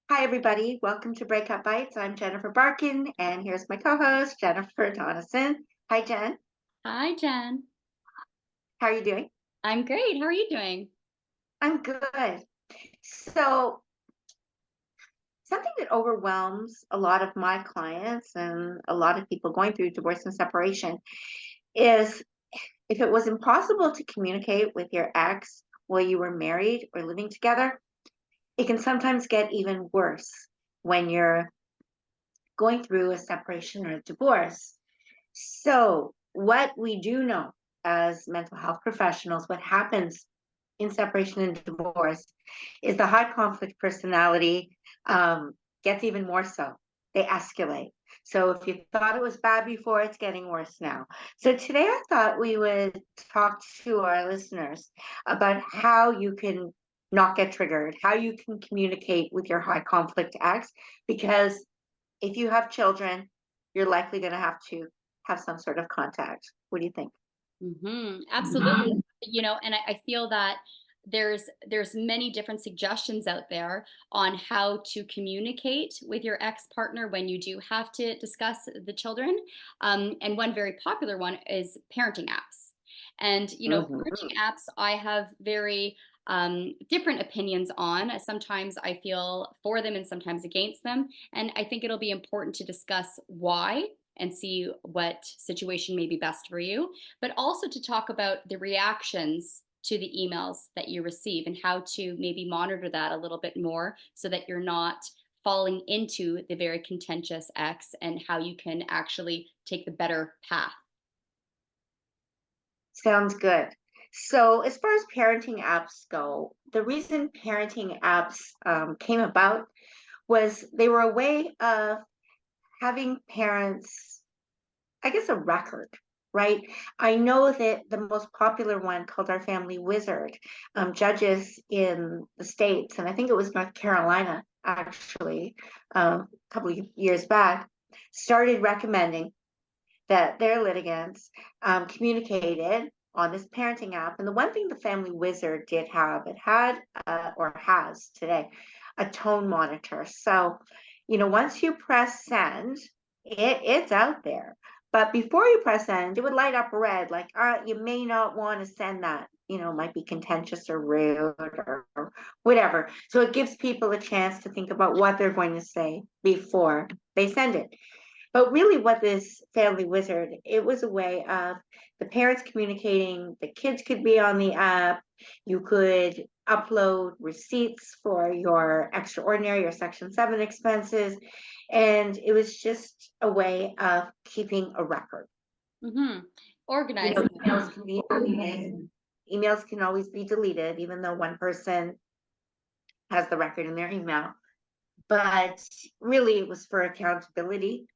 Hi, everybody. Welcome to Breakup Bites. I'm Jennifer Barkin, and here's my co host, Jennifer Donison. Hi, Jen. Hi, Jen. How are you doing? I'm great. How are you doing? I'm good. So, something that overwhelms a lot of my clients and a lot of people going through divorce and separation is if it was impossible to communicate with your ex while you were married or living together, it can sometimes get even worse when you're going through a separation or a divorce. So, what we do know as mental health professionals, what happens in separation and divorce is the high conflict personality gets even more so. They escalate. So, if you thought it was bad before, it's getting worse now. So, today I thought we would talk to our listeners about how you can not get triggered, how you can communicate with your high conflict ex, because if you have children, you're likely going to have some sort of contact. What do you think? Absolutely. And I feel that there's many different suggestions out there on how to communicate with your ex partner when you do have to discuss the children. And one very popular one is parenting apps. And Mhm. parenting apps, I have very different opinions on. Sometimes I feel for them and sometimes against them. And I think it'll be important to discuss why and see what situation may be best for you, but also to talk about the reactions to the emails that you receive and how to maybe monitor that a little bit more so that you're not falling into the very contentious X, and how you can actually take the better path. Sounds good. So, as far as parenting apps go, the reason parenting apps came about was they were a way of having parents, I guess, a record, right? I know that the most popular one called Our Family Wizard, judges in the States, and I think it was North Carolina actually, a couple of years back, started recommending that their litigants communicated on this parenting app. And the one thing the Family Wizard did have, it had or has today, a tone monitor. So, once you press send, it's out there. But before you press send, it would light up red, like, you may not want to send that. Might be contentious or rude or whatever. So it gives people a chance to think about what they're going to say before they send it. But really, what this Family Wizard, it was a way of the parents communicating, the kids could be on the app, you could upload receipts for your extraordinary or Section 7 expenses, and it was just a way of keeping a record. hmm You know, Organizing. emails can be deleted. Emails can always be deleted, even though one person has the record in their email. But really, it was for accountability.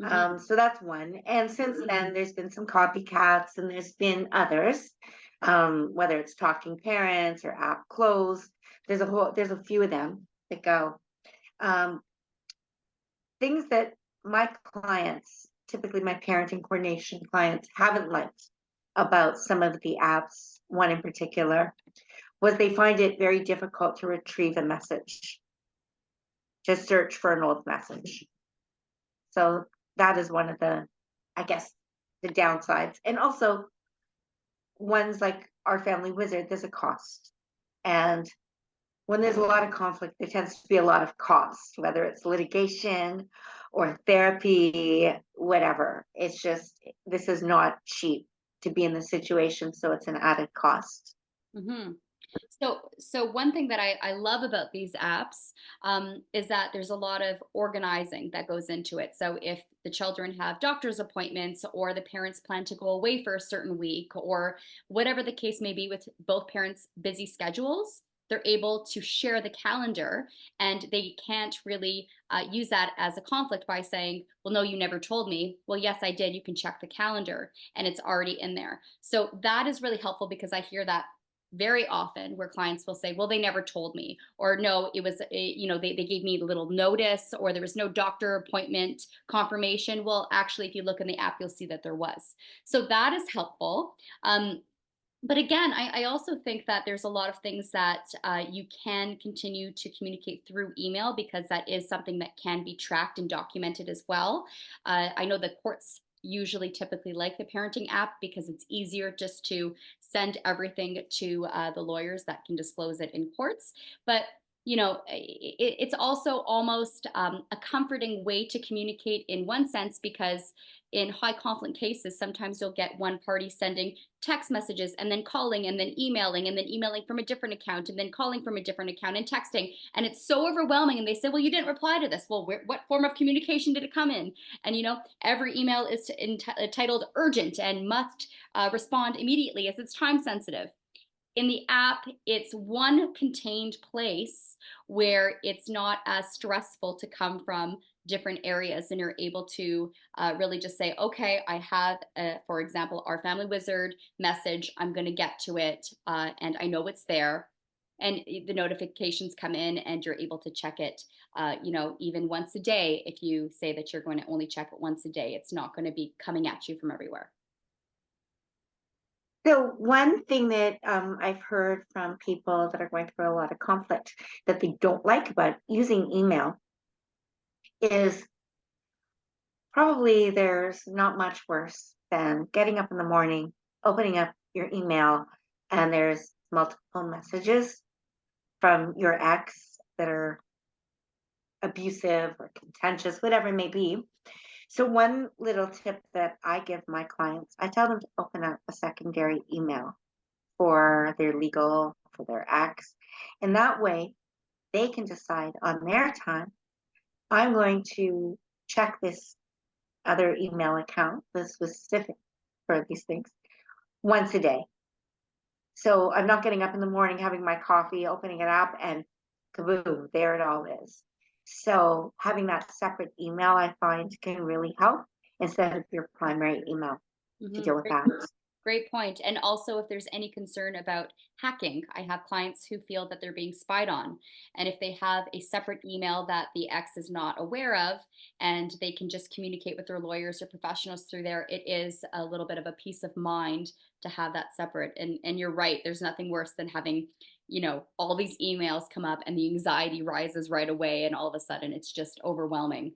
hmm So that's one. And since then, there's been some copycats and there's been others, whether it's Talking Parents or App Close. There's a few of them that go. Um, Things that my clients, typically my parenting coordination clients, haven't liked about some of the apps, one in particular, was they find it very difficult to retrieve a message, to search for an old message. So that is one of the, I guess, the downsides. And also ones like Our Family Wizard, there's a cost. And when there's a lot of conflict, there tends to be a lot of cost, whether it's litigation or therapy, whatever. It's just, this is not cheap to be in the situation. So it's an added cost. hmm So one thing that I love about these apps is that there's a lot of organizing that goes into it. So if the children have doctor's appointments, or the parents plan to go away for a certain week, or whatever the case may be with both parents' busy schedules, they're able to share the calendar, and they can't really use that as a conflict by saying, well, no, you never told me. Well, yes, I did. You can check the calendar and it's already in there. So that is really helpful, because I hear that very often where clients will say, well, they never told me, or no, it was they gave me a little notice, or there was no doctor appointment confirmation. Well, actually, if you look in the app, you'll see that there was. So that is helpful. But again, I also think that there's a lot of things that you can continue to communicate through email because that is something that can be tracked and documented as well. I know the courts usually typically like the parenting app because it's easier just to send everything to the lawyers that can disclose it in courts. But it's also almost a comforting way to communicate in one sense because in high conflict cases, sometimes you'll get one party sending text messages and then calling and then emailing from a different account and then calling from a different account and texting. And it's so overwhelming. And they say, well, you didn't reply to this. Well, what form of communication did it come in? And, every email is entitled urgent and must respond immediately as it's time sensitive. In the app, it's one contained place where it's not as stressful to come from different areas and you're able to really just say, okay, I have, for example, our family wizard message. I'm going to get to it and I know it's there. And the notifications come in and you're able to check it, even once a day. If you say that you're going to only check it once a day, it's not going to be coming at you from everywhere. So one thing that I've heard from people that are going through a lot of conflict that they don't like about using email is probably there's not much worse than getting up in the morning, opening up your email, and there's multiple messages from your ex that are abusive or contentious, whatever it may be. So, one little tip that I give my clients, I tell them to open up a secondary email for their legal, for their ex. And that way they can decide on their time, I'm going to check this other email account, the specific for these things, once a day. So I'm not getting up in the morning, having my coffee, opening it up, and kaboom, there it all is. So having that separate email, I find can really help instead of your primary email to Mhm. deal with that. Great point. And also, if there's any concern about hacking, I have clients who feel that they're being spied on. And if they have a separate email that the ex is not aware of, and they can just communicate with their lawyers or professionals through there, it is a little bit of a peace of mind to have that separate. And you're right, there's nothing worse than having, all these emails come up and the anxiety rises right away, and all of a sudden it's just overwhelming.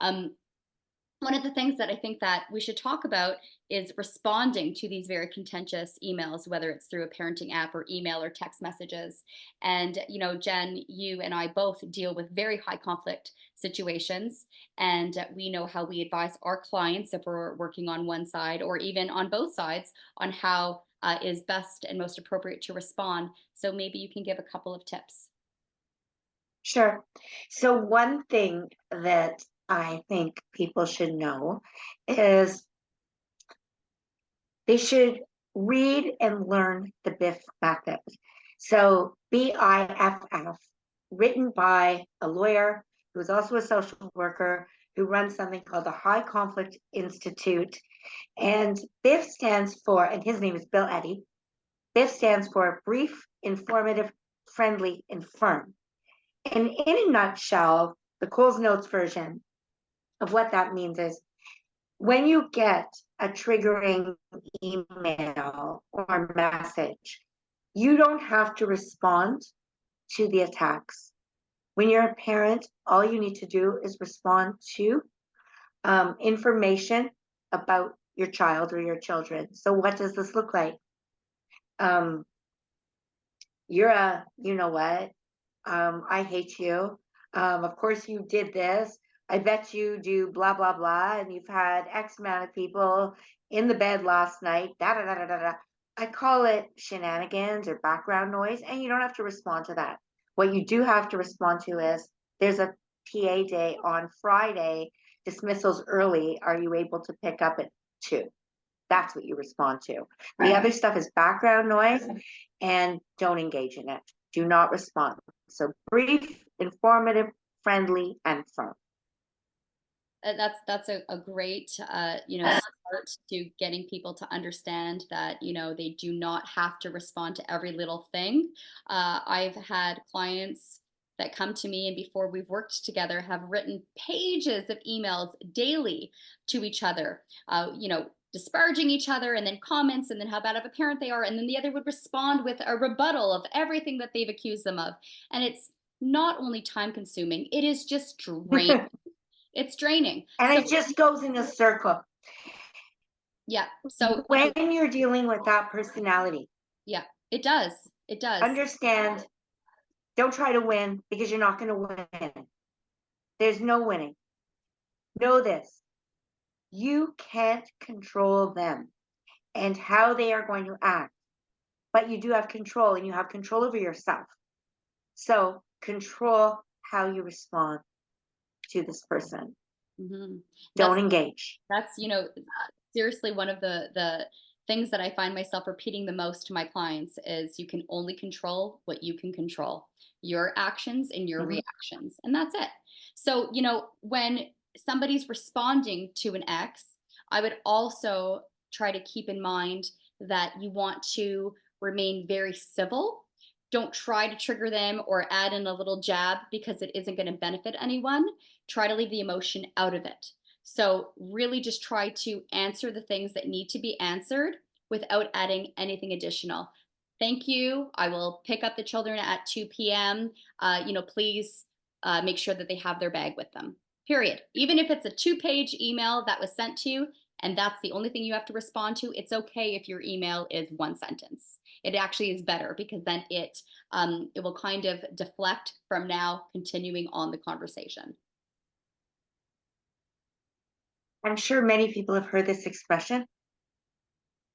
Um, One of the things that I think that we should talk about is responding to these very contentious emails, whether it's through a parenting app or email or text messages. And, Jen, you and I both deal with very high conflict situations. And we know how we advise our clients if we're working on one side or even on both sides on how is best and most appropriate to respond. So maybe you can give a couple of tips. Sure. So one thing that I think people should know is they should read and learn the BIFF method. So BIFF, written by a lawyer who is also a social worker who runs something called the High Conflict Institute. And BIFF stands for, and his name is Bill Eddy, BIFF stands for brief, informative, friendly, and firm. And in a nutshell, the Coles Notes version of what that means is when you get a triggering email or message, you don't have to respond to the attacks. When you're a parent, all you need to do is respond to information about your child or your children. So, what does this look like? Um, you're a, you know what? I hate you. Of course, you did this. I bet you do blah, blah, blah. And you've had X amount of people in the bed last night. Da, da, da, da, da, da. I call it shenanigans or background noise, and you don't have to respond to that. What you do have to respond to is there's a PA day on Friday, dismissals early. Are you able to pick up at 2? That's what you respond to. The other stuff is background noise and don't engage in it. Do not respond. So brief, informative, friendly, and firm. That's a great start to getting people to understand that they do not have to respond to every little thing. I've had clients that come to me and before we've worked together have written pages of emails daily to each other, disparaging each other and then comments and then how bad of a parent they are. And then the other would respond with a rebuttal of everything that they've accused them of. And it's not only time consuming, it is just draining. And It's draining. it just goes in a circle. Yeah. So when you're dealing with that personality, yeah, it does. It does. Understand, don't try to win because you're not going to win. There's no winning. Know this. You can't control them and how they are going to act, but you do have control, and you have control over yourself. So control how you respond to this person. Mm-hmm. Don't engage. That's, seriously one of the things that I find myself repeating the most to my clients is you can only control what you can control, your actions and your reactions, and that's it. So, when somebody's responding to an ex, I would also try to keep in mind that you want to remain very civil. Don't try to trigger them or add in a little jab because it isn't going to benefit anyone. Try to leave the emotion out of it. So really just try to answer the things that need to be answered without adding anything additional. Thank you. I will pick up the children at 2 p.m. Please make sure that they have their bag with them. Period. Even if it's a 2-page email that was sent to you and that's the only thing you have to respond to, it's okay if your email is 1 sentence. It actually is better because then it will kind of deflect from now continuing on the conversation. I'm sure many people have heard this expression.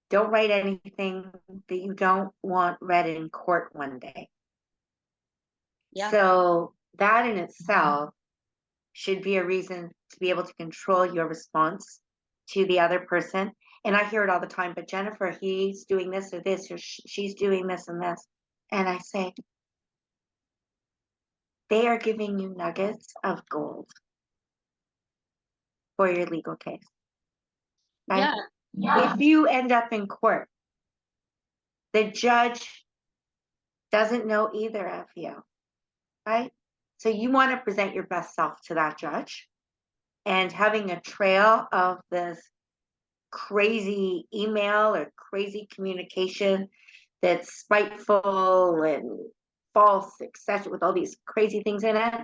Don't write anything that you don't want read in court one day. Yeah. So that in itself should be a reason to be able to control your response to the other person. And I hear it all the time, but Jennifer, he's doing this or this, or she's doing this and this. And I say, they are giving you nuggets of gold for your legal case. Right? Yeah. If you end up in court, the judge doesn't know either of you, right? So you want to present your best self to that judge, and having a trail of this crazy email or crazy communication that's spiteful and false, etc., with all these crazy things in it,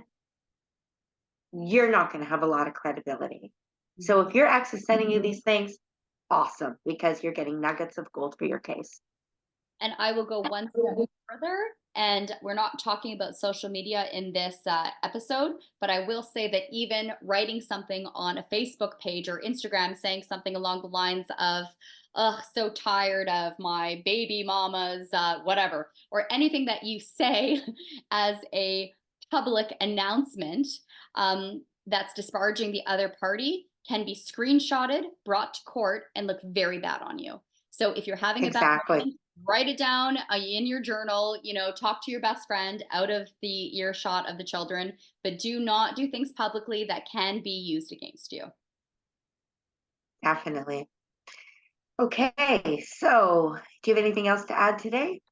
you're not going to have a lot of credibility. So if your ex is sending you these things, awesome, because you're getting nuggets of gold for your case. And I will go one step further. And we're not talking about social media in this episode, but I will say that even writing something on a Facebook page or Instagram saying something along the lines of, ugh, so tired of my baby mama's whatever, or anything that you say as a public announcement that's disparaging the other party can be screenshotted, brought to court, and look very bad on you. So if you're having a bad moment, write it down in your journal, talk to your best friend out of the earshot of the children, but do not do things publicly that can be used against you. Definitely. Okay, so do you have anything else to add today?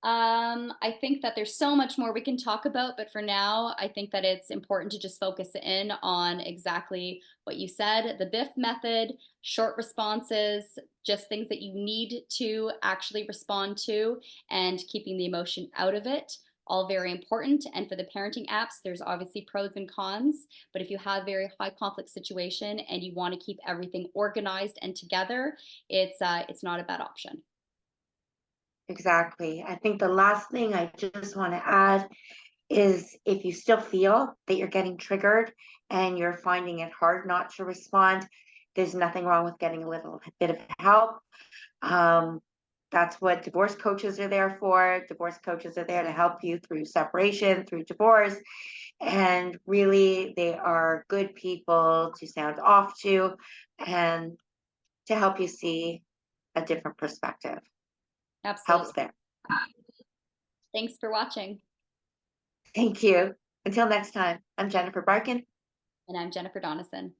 I think that there's so much more we can talk about, but for now, I think that it's important to just focus in on exactly what you said, the BIF method, short responses, just things that you need to actually respond to, and keeping the emotion out of it. All very important. And for the parenting apps, there's obviously pros and cons, but if you have a very high conflict situation and you want to keep everything organized and together, it's not a bad option. Exactly. I think the last thing I just want to add is, if you still feel that you're getting triggered and you're finding it hard not to respond, there's nothing wrong with getting a little bit of help. That's what divorce coaches are there for. Divorce coaches are there to help you through separation, through divorce. And really, they are good people to sound off to and to help you see a different perspective. Absolutely. Helps there. Thanks for watching. Thank you. Until next time, I'm Jennifer Barkin. And I'm Jennifer Donison.